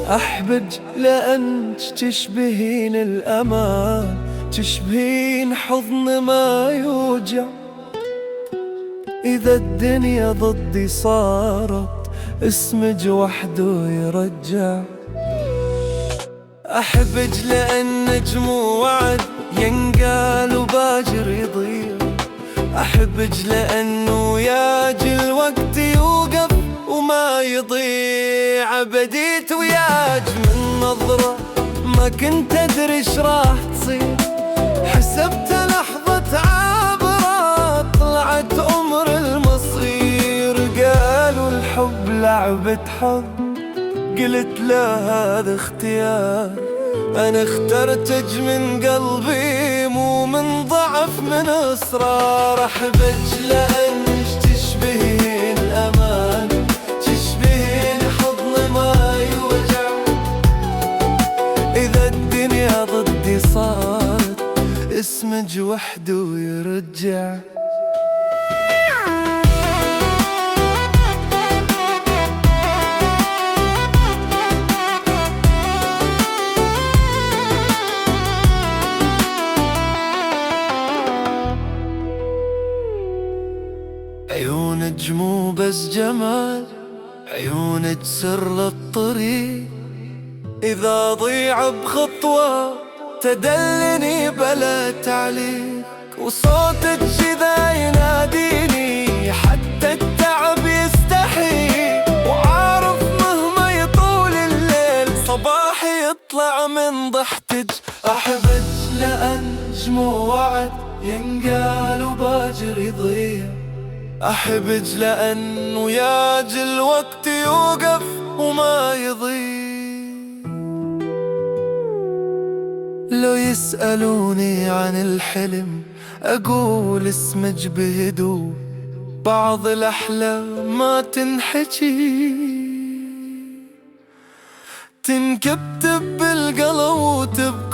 أحبج لأنك تشبهين الأمان، تشبهين حضن ما يوجع. إذا الدنيا ضدي صارت اسمج وحده يرجع. أحبج لأن نجم وعد ينقال وباجر يضيع. أحبج لأنه ياجي الوقت يوقف وما يضيع. بديت وياج من نظرة ما كنت أدري إيش راح تصير. حسبت لحظة عابرة طلعت أمر المصير. قالوا الحب لعبة حظ، قلت لا هذا اختيار. أنا اخترتك من قلبي مو من ضعف من إصرار. أحبك لأنك تشبهين الأمان، تشبهين حضن ما يوجع. إذا الدنيا ضدي صارت اسمج وحده يرجع. عيونك مو بس جمال، عيونك سر الطريق. إذا ضيع بخطوة تدلني بلا تعليق. وصوتك إذا يناديني حتى التعب يستحي. وعارف مهما يطول الليل صباحي يطلع من ضحكتك. أحبك لأن جمو وعد ينقال وباجر يضيع. أحبك لأنه ياجي الوقت يوقف وما يضيع. لو يسألوني عن الحلم أقول اسمج بهدوء. بعض الأحلام ما تنحكي، تنكتب بالقلب وتبقى